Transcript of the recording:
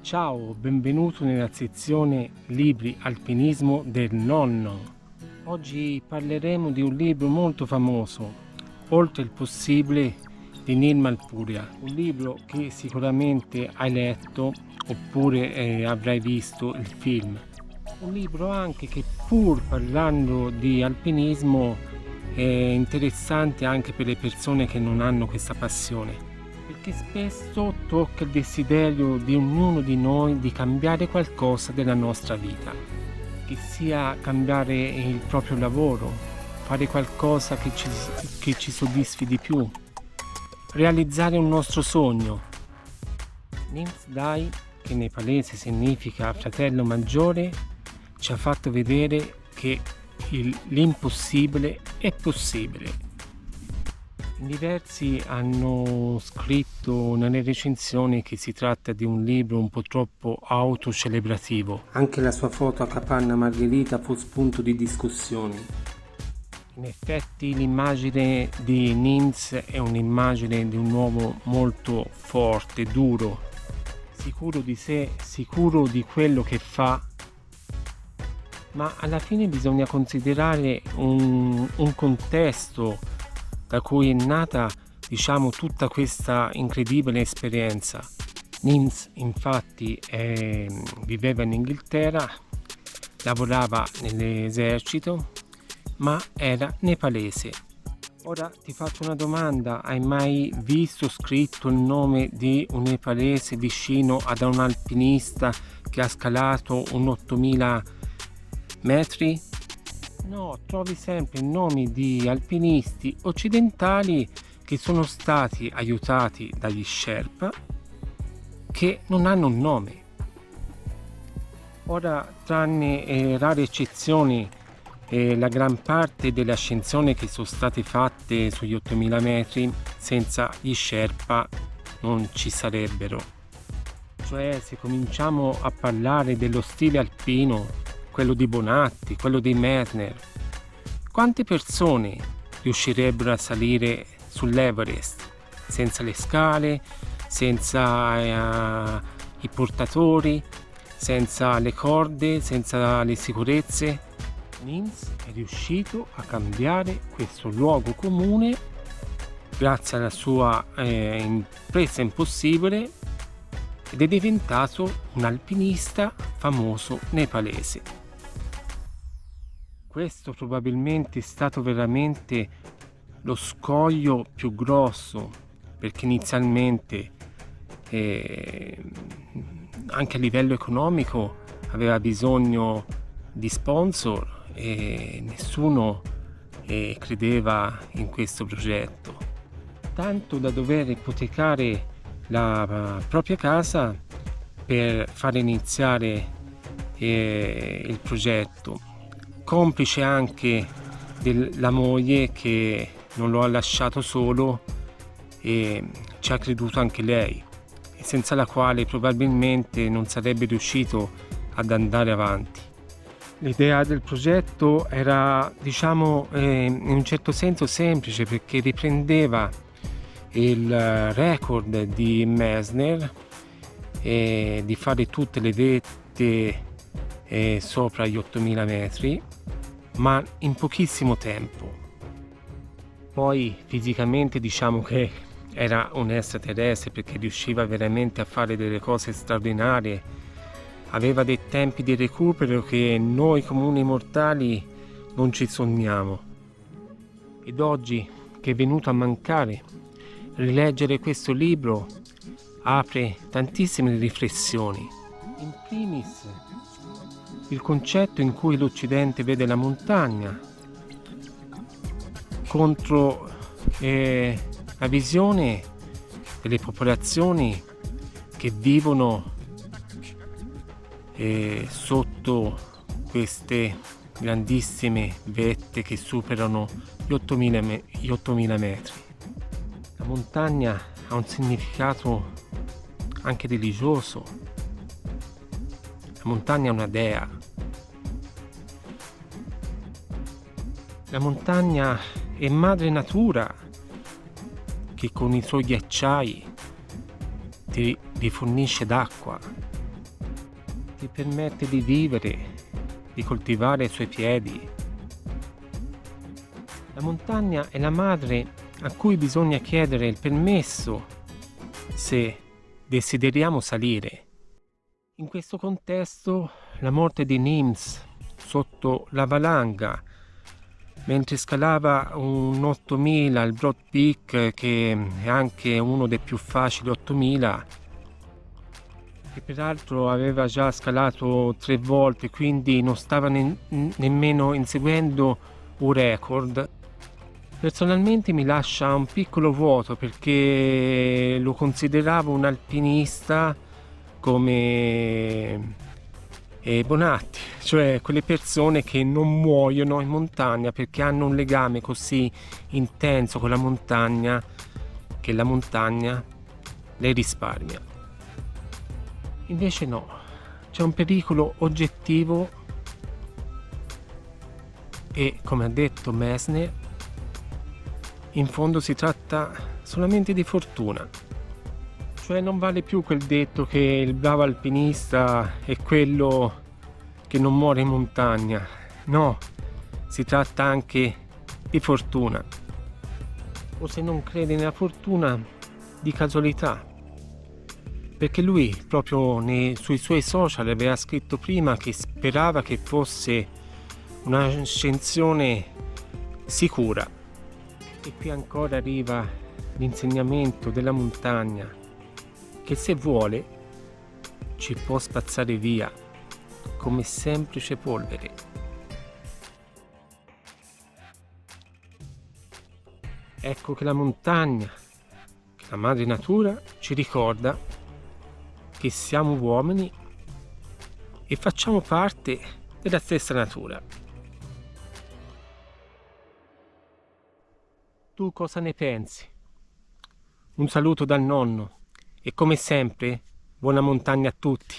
Ciao, benvenuto nella sezione Libri Alpinismo del nonno. Oggi parleremo di un libro molto famoso, Oltre il possibile di Neil Malpuria, un libro che sicuramente hai letto oppure avrai visto il film. Un libro anche che, pur parlando di alpinismo, è interessante anche per le persone che non hanno questa passione, perché spesso tocca il desiderio di ognuno di noi di cambiare qualcosa della nostra vita, che sia cambiare il proprio lavoro, fare qualcosa che ci soddisfi di più, realizzare un nostro sogno. Nims Dai, che nepalese significa fratello maggiore, ci ha fatto vedere che l'impossibile è possibile. In diversi hanno scritto nelle recensioni che si tratta di un libro un po' troppo autocelebrativo. Anche la sua foto a Capanna Margherita fu spunto di discussioni. In effetti l'immagine di Nims è un'immagine di un uomo molto forte, duro, sicuro di sé, sicuro di quello che fa, ma alla fine bisogna considerare un contesto da cui è nata, tutta questa incredibile esperienza. Nims infatti viveva in Inghilterra, lavorava nell'esercito, ma era nepalese. Ora ti faccio una domanda: hai mai visto scritto il nome di un nepalese vicino ad un alpinista che ha scalato un 8000 metri? No, trovi sempre nomi di alpinisti occidentali che sono stati aiutati dagli Sherpa che non hanno un nome. Ora, tranne rare eccezioni, la gran parte delle ascensioni che sono state fatte sugli 8000 metri senza gli Sherpa non ci sarebbero. Cioè, se cominciamo a parlare dello stile alpino, quello di Bonatti, quello di Mersner, quante persone riuscirebbero a salire sull'Everest senza le scale, senza i portatori, senza le corde, senza le sicurezze? Nims è riuscito a cambiare questo luogo comune grazie alla sua impresa impossibile ed è diventato un alpinista famoso nepalese. Questo probabilmente è stato veramente lo scoglio più grosso, perché inizialmente anche a livello economico aveva bisogno di sponsor e nessuno credeva in questo progetto, tanto da dover ipotecare la propria casa per far iniziare il progetto, complice anche della moglie che non lo ha lasciato solo e ci ha creduto anche lei, e senza la quale probabilmente non sarebbe riuscito ad andare avanti. L'idea del progetto era, in un certo senso semplice, perché riprendeva il record di Mersner di fare tutte le vette sopra gli 8000 metri, ma in pochissimo tempo. Poi fisicamente che era un extraterrestre, perché riusciva veramente a fare delle cose straordinarie, aveva dei tempi di recupero che noi comuni mortali non ci sogniamo. Ed oggi, che è venuto a mancare, rileggere questo libro apre tantissime riflessioni. In primis, il concetto in cui l'Occidente vede la montagna contro la visione delle popolazioni che vivono sotto queste grandissime vette che superano gli 8000 metri. La montagna ha un significato anche religioso. La montagna è una dea. La montagna è madre natura che con i suoi ghiacciai ti rifornisce d'acqua, ti permette di vivere, di coltivare i suoi piedi. La montagna è la madre a cui bisogna chiedere il permesso se desideriamo salire. In questo contesto, la morte di Nims sotto la valanga, mentre scalava un 8000 al Broad Peak, che è anche uno dei più facili 8000, che peraltro aveva già scalato 3 volte, quindi non stava nemmeno inseguendo un record. Personalmente mi lascia un piccolo vuoto, perché lo consideravo un alpinista come Bonatti, cioè quelle persone che non muoiono in montagna perché hanno un legame così intenso con la montagna che la montagna le risparmia. Invece no, c'è un pericolo oggettivo e, come ha detto Messner, in fondo si tratta solamente di fortuna. Cioè non vale più quel detto che il bravo alpinista è quello che non muore in montagna. No, si tratta anche di fortuna. O, se non crede nella fortuna, di casualità. Perché lui proprio sui suoi social aveva scritto prima che sperava che fosse un'ascensione sicura. E qui ancora arriva l'insegnamento della montagna, che se vuole ci può spazzare via come semplice polvere. Ecco che la montagna, che la madre natura, ci ricorda che siamo uomini e facciamo parte della stessa natura. Tu cosa ne pensi? Un saluto dal nonno e, come sempre, buona montagna a tutti.